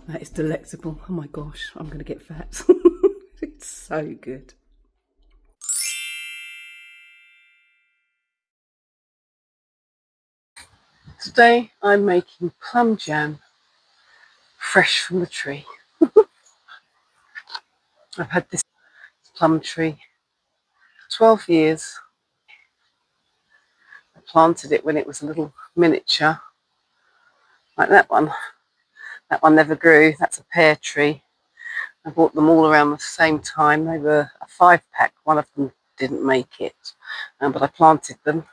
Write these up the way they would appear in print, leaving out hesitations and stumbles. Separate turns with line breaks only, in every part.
That is delectable. Oh my gosh, I'm going to get fat. It's so good. Today I'm making plum jam, fresh from the tree. I've had this plum tree 12 years. I planted it when it was a little miniature, like that one. That one never grew. That's a pear tree. I bought them all around the same time. They were a 5-pack. One of them didn't make it, but I planted them.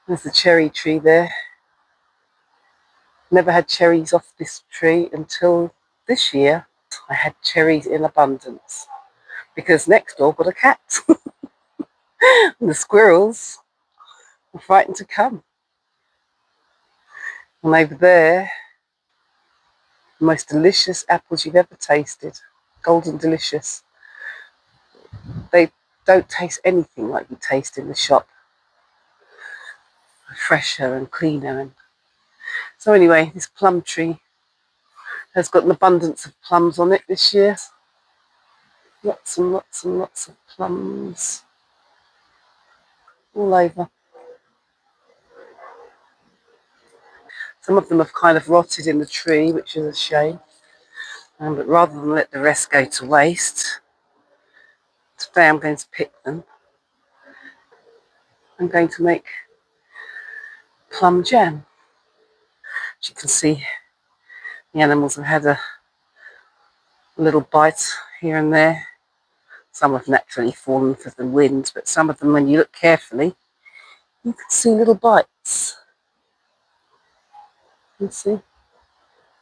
There's the cherry tree there. Never had cherries off this tree until this year. I had cherries in abundance because next door got a cat. And the squirrels were frightened to come. And over there, the most delicious apples you've ever tasted. Golden delicious. They don't taste anything like you taste in the shop. Fresher and cleaner. And so anyway, this plum tree has got an abundance of plums on it this year. Lots and lots and lots of plums all over. Some of them have kind of rotted in the tree, which is a shame. But rather than let the rest go to waste, today I'm going to pick them. I'm going to make plum jam. As you can see, the animals have had a little bite here and there. Some have naturally fallen for the wind, but some of them, when you look carefully, you can see little bites. You can see?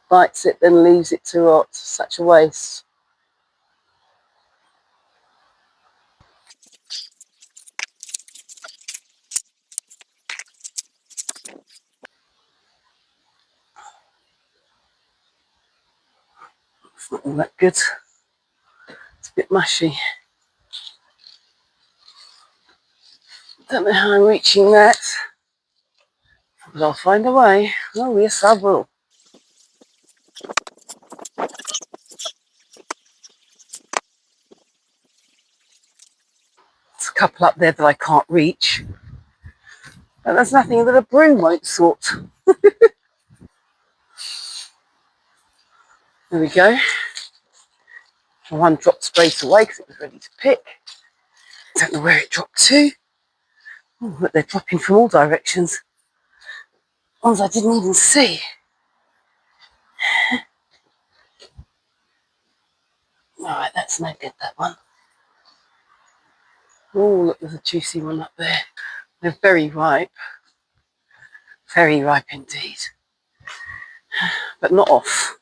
Bites it, then leaves it to rot. Such a waste. It's not all that good. It's a bit mushy. Don't know how I'm reaching that, but I'll find a way. Oh yes, I will. There's a couple up there that I can't reach, but there's nothing that a broom won't sort. There we go. One dropped straight away because it was ready to pick. Don't know where it dropped to. Oh, look, they're dropping from all directions. Ones I didn't even see. Alright, that's no good, that one. Oh, look, there's a juicy one up there. They're very ripe. Very ripe indeed. But not off.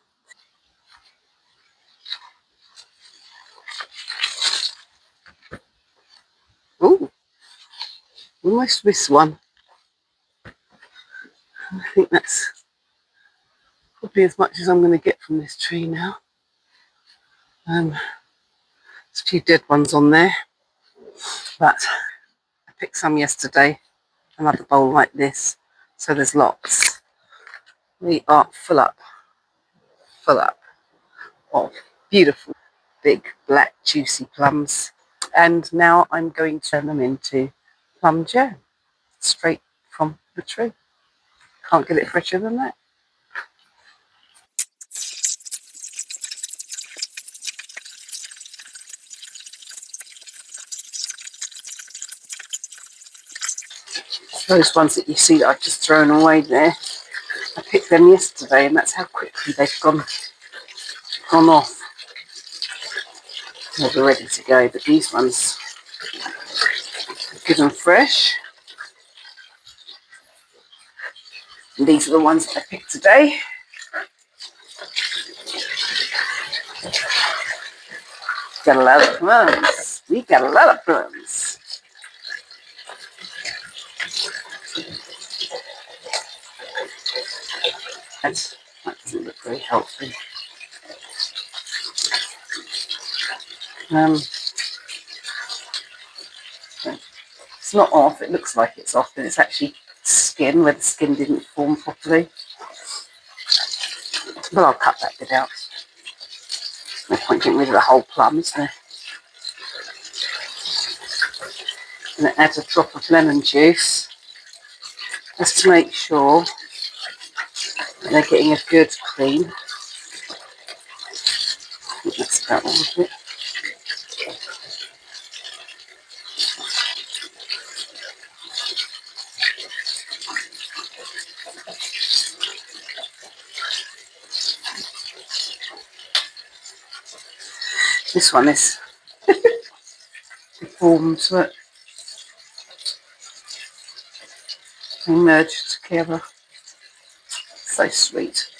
Ooh, almost missed one. I think that's probably as much as I'm going to get from this tree now. There's a few dead ones on there, but I picked some yesterday, another bowl like this, so there's lots. We are full up of beautiful, big, black, juicy plums. And now I'm going to turn them into plum jam, straight from the tree. Can't get it fresher than that. Those ones that you see that I've just thrown away there, I picked them yesterday, and that's how quickly they've gone off. Well, they're ready to go, but these ones are good and fresh. And these are the ones that I picked today. Got a lot of plums. We got a lot of plums. That doesn't look very healthy. It's not off. It looks like it's off, but it's actually skin where the skin didn't form properly. Well, I'll cut that bit out. No point getting rid of the whole plum, is there? And then add a drop of lemon juice, just to make sure that they're getting a good cream. I think that's about all of it. This one is formed, but they merge together. So sweet.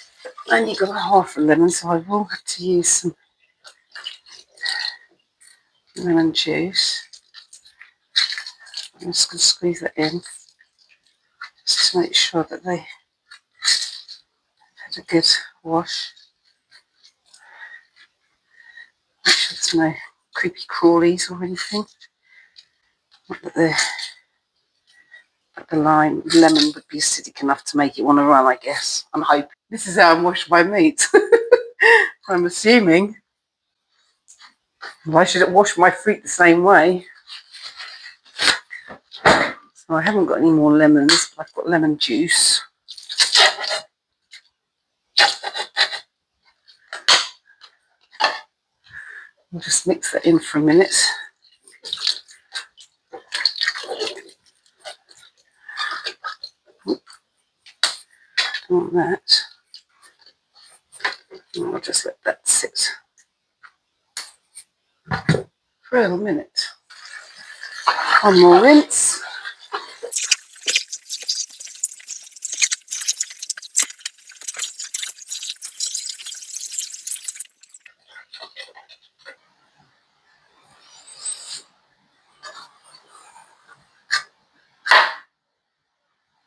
And you've got half a lemon, so I will have to use some lemon juice. I'm just going to squeeze it in, just to make sure that they had a good wash. Make sure there's no creepy crawlies or anything. Not that the lemon would be acidic enough to make it want to run, I guess. I'm hoping. This is how I wash my meat. I'm assuming. Why should it wash my fruit the same way? So I haven't got any more lemons, but I've got lemon juice. I'll just mix that in for a minute. Don't want that. And I'll just let that sit for a little minute. One more rinse.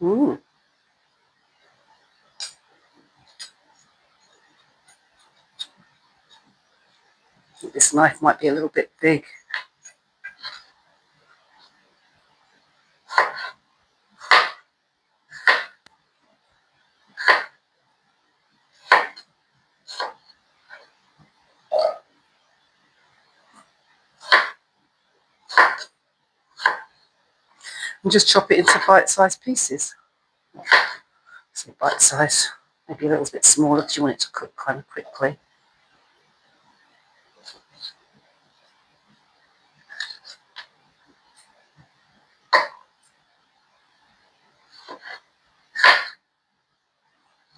Ooh. This knife might be a little bit big. And just chop it into bite-sized pieces. So bite-size, maybe a little bit smaller because you want it to cook kind of quickly.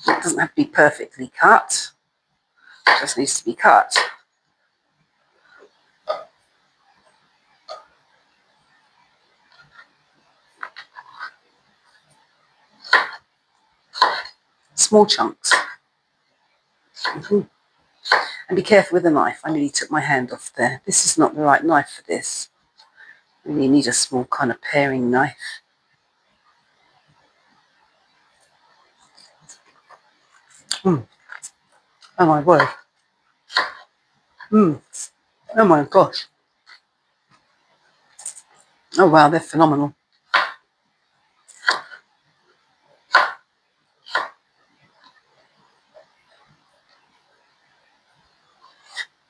It doesn't have to be perfectly cut. It just needs to be cut. Small chunks. And be careful with the knife. I nearly took my hand off there. This is not the right knife for this. You need a small kind of paring knife. Oh my word. Oh my gosh. Oh wow, they're phenomenal.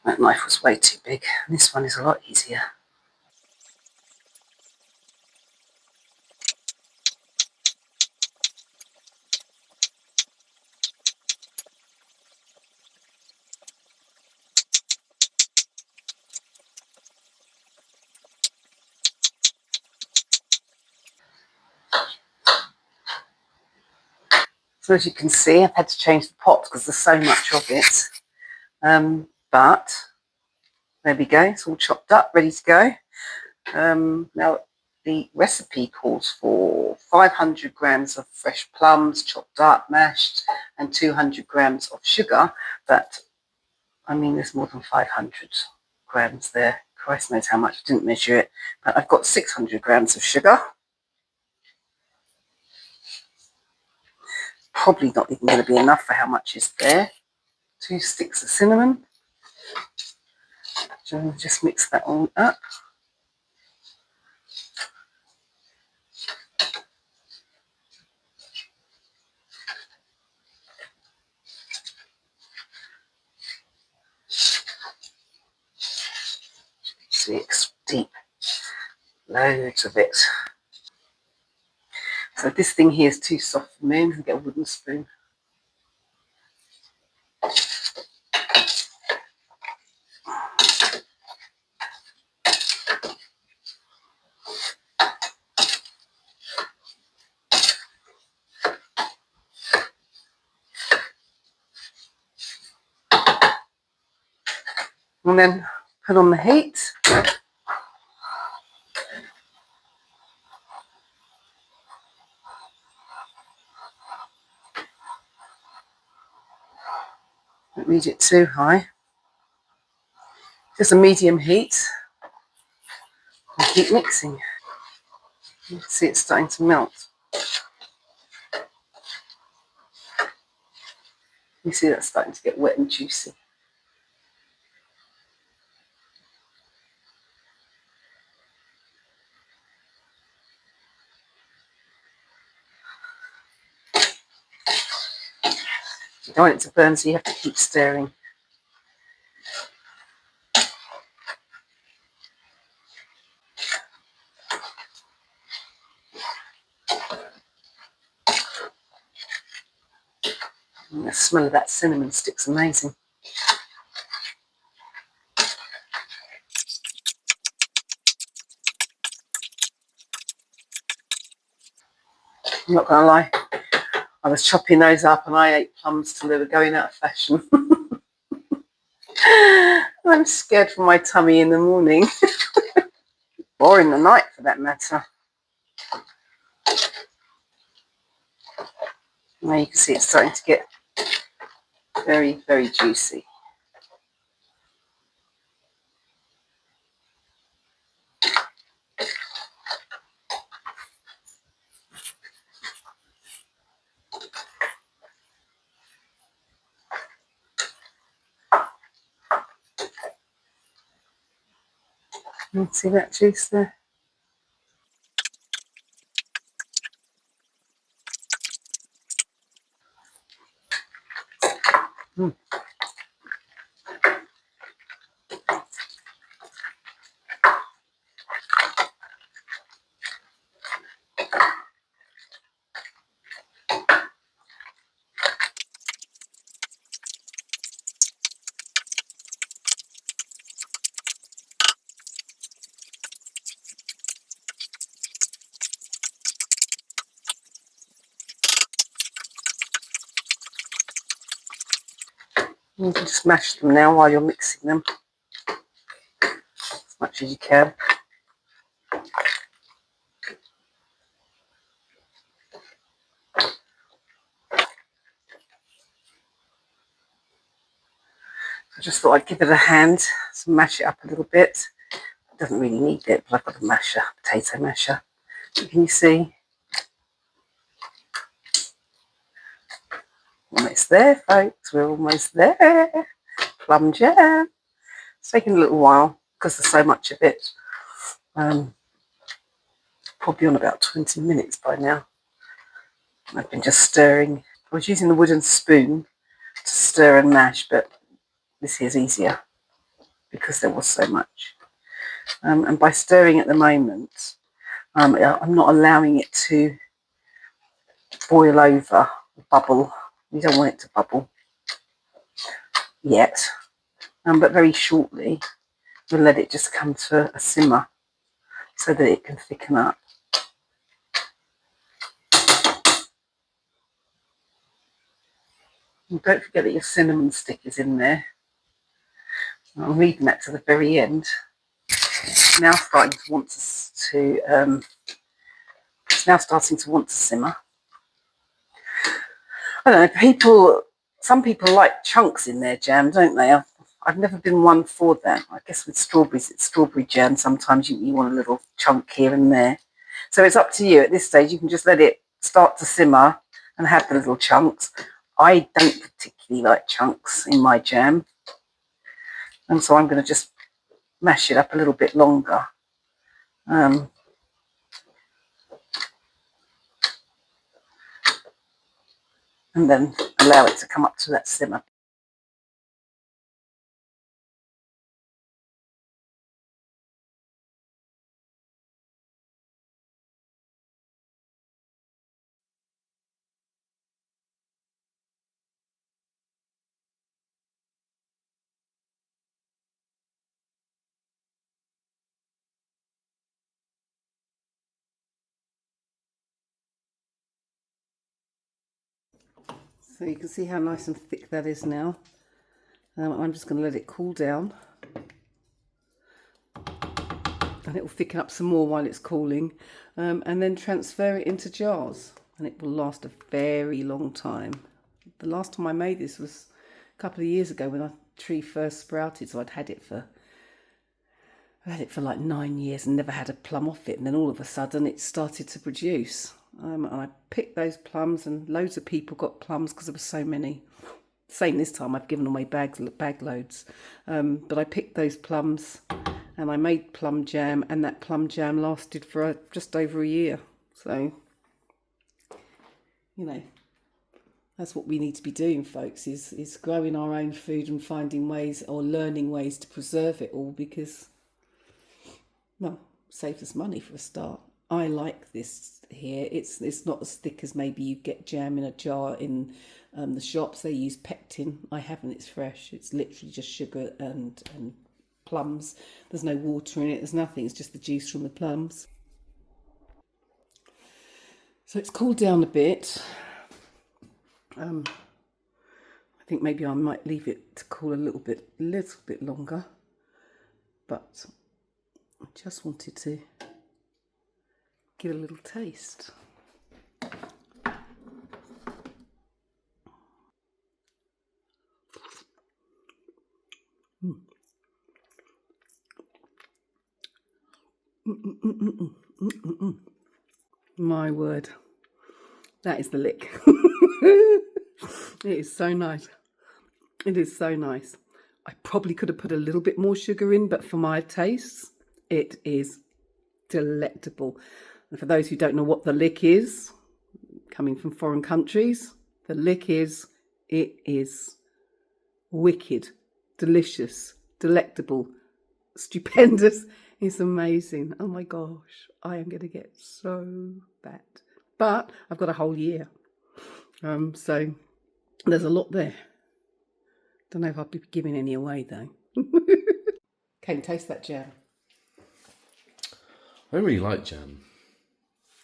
That knife was way too big, and this one is a lot easier. So as you can see, I've had to change the pot because there's so much of it. But there we go, it's all chopped up, ready to go. Now, the recipe calls for 500 grams of fresh plums, chopped up, mashed, and 200 grams of sugar. But, I mean, there's more than 500 grams there. Christ knows how much, I didn't measure it. But I've got 600 grams of sugar. Probably not even going to be enough for how much is there. 2 sticks of cinnamon. So just mix that all up. actually. It's deep. Loads of it. So this thing here is too soft for me. I'm going to get a wooden spoon. And then put on the heat. Don't need it too high. Just a medium heat. And keep mixing. You can see it's starting to melt. You see that's starting to get wet and juicy. You don't want it to burn, so you have to keep stirring. And the smell of that cinnamon stick's amazing. I'm not going to lie, I was chopping those up and I ate plums till they were going out of fashion. I'm scared for my tummy in the morning. Or in the night for that matter. Now you can see it's starting to get very, very juicy. You can see that juice there? Mm. You can just mash them now while you're mixing them as much as you can. I just thought I'd give it a hand, so mash it up a little bit. It doesn't really need it, but I've got a masher, potato masher. Can you see? Almost there, folks. We're almost there. Plum jam. It's taking a little while because there's so much of it. Probably on about 20 minutes by now. I've been just stirring. I was using the wooden spoon to stir and mash, but this here's easier because there was so much. And by stirring at the moment, I'm not allowing it to boil over, bubble. You don't want it to bubble yet, but very shortly we'll let it just come to a simmer so that it can thicken up. And don't forget that your cinnamon stick is in there. I'm leaving that to the very end. It's now starting to want to simmer. I don't know, some people like chunks in their jam, don't they? I've never been one for that. I guess with strawberries, it's strawberry jam. Sometimes you want a little chunk here and there. So it's up to you. At this stage, you can just let it start to simmer and have the little chunks. I don't particularly like chunks in my jam. And so I'm going to just mash it up a little bit longer. And then allow it to come up to that simmer. So you can see how nice and thick that is now. I'm just going to let it cool down. And it will thicken up some more while it's cooling. And then transfer it into jars. And it will last a very long time. The last time I made this was a couple of years ago when our tree first sprouted. So I'd had it for like 9 years and never had a plum off it. And then all of a sudden it started to produce. And I picked those plums, and loads of people got plums because there were so many. Same this time, I've given away bag loads. But I picked those plums and I made plum jam, and that plum jam lasted for just over a year. So, you know, that's what we need to be doing, folks, is growing our own food and finding ways or learning ways to preserve it all, because, well, saves us money for a start. I like this here. It's not as thick as maybe you get jam in a jar in the shops. They use pectin. I haven't. It's fresh. It's literally just sugar and plums. There's no water in it. There's nothing. It's just the juice from the plums. So it's cooled down a bit. I think maybe I might leave it to cool a little bit longer. But I just wanted to give a little taste. My word, that is the lick. It is so nice. It is so nice. I probably could have put a little bit more sugar in, but for my tastes, it is delectable. And for those who don't know what the lick is, coming from foreign countries, the lick is, it is wicked, delicious, delectable, stupendous. It's amazing. Oh my gosh, I am going to get so fat. But I've got a whole year. So there's a lot there. Don't know if I'll be giving any away though. Can you taste that jam?
I don't really like jam.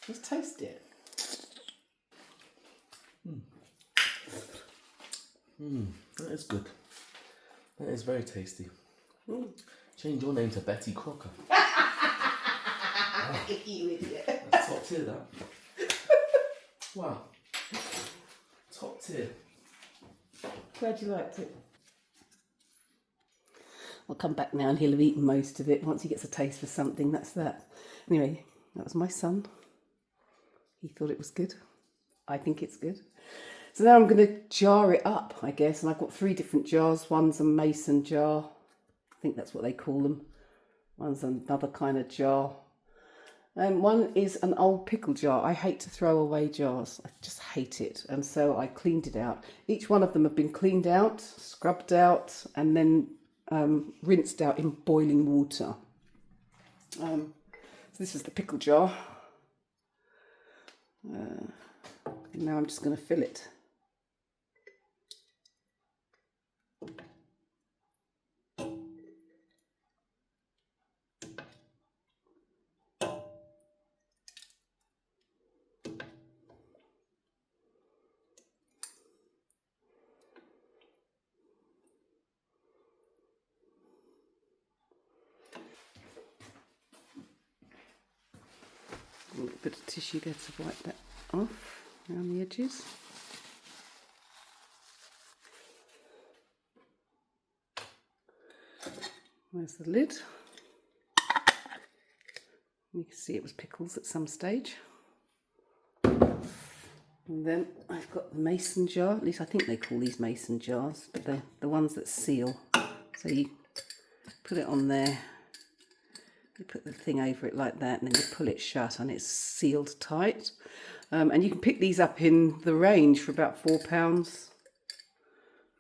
Let's taste it.
That is good. That is very tasty. Change your name to Betty Crocker.
You idiot.
That's top tier, that. Wow. Top tier.
Glad you liked it. I'll come back now and he'll have eaten most of it. Once he gets a taste for something, that's that. Anyway, that was my son. He thought it was good. I think it's good. So now I'm going to jar it up, I guess. And I've got 3 different jars. One's a mason jar. I think that's what they call them. One's another kind of jar. And one is an old pickle jar. I hate to throw away jars. I just hate it. And so I cleaned it out. Each one of them have been cleaned out, scrubbed out, and then rinsed out in boiling water. So this is the pickle jar. And now I'm just going to fill it. A little bit of tissue there to wipe that off around the edges. There's the lid. You can see it was pickles at some stage. And then I've got the mason jar. At least I think they call these mason jars, but they're the ones that seal. So you put it on there. You put the thing over it like that, and then you pull it shut and it's sealed tight. And you can pick these up in the range for about £4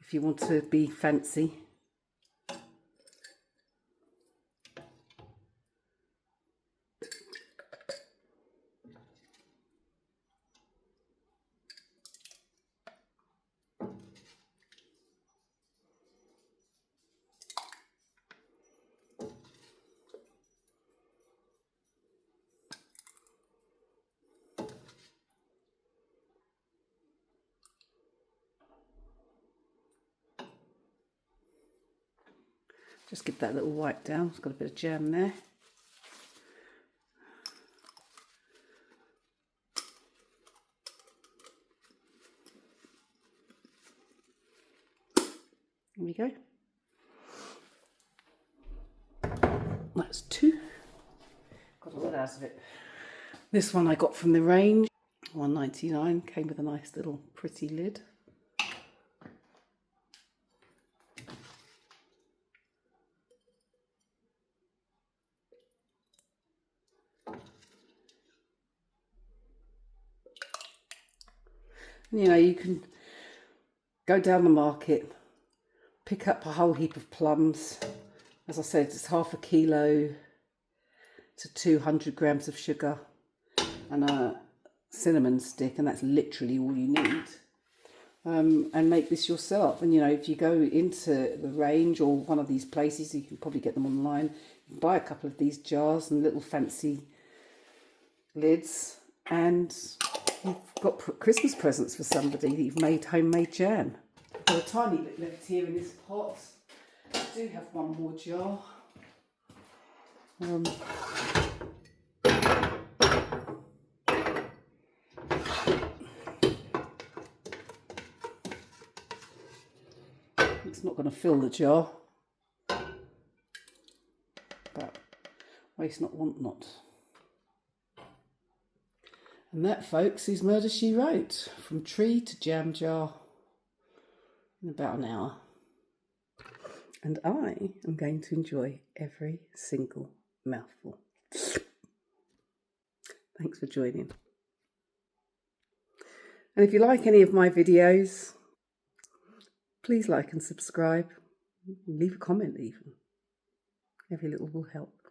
if you want to be fancy. Just give that a little wipe down. It's got a bit of jam there. There we go. That's 2. Got a lot out of it. This one I got from the range, $1.99. Came with a nice little pretty lid. You know, you can go down the market, pick up a whole heap of plums. As I said, it's half a kilo to 200 grams of sugar and a cinnamon stick, and that's literally all you need. And make this yourself. And you know, if you go into the range or one of these places, you can probably get them online. You can buy a couple of these jars and little fancy lids, and you've got Christmas presents for somebody that you've made homemade jam. I've got a tiny bit left here in this pot. I do have one more jar. It's not going to fill the jar, but waste not, want not. And that, folks, is Murder, She Wrote. From tree to jam jar in about an hour. And I am going to enjoy every single mouthful. Thanks for joining. And if you like any of my videos, please like and subscribe. Leave a comment even. Every little will help.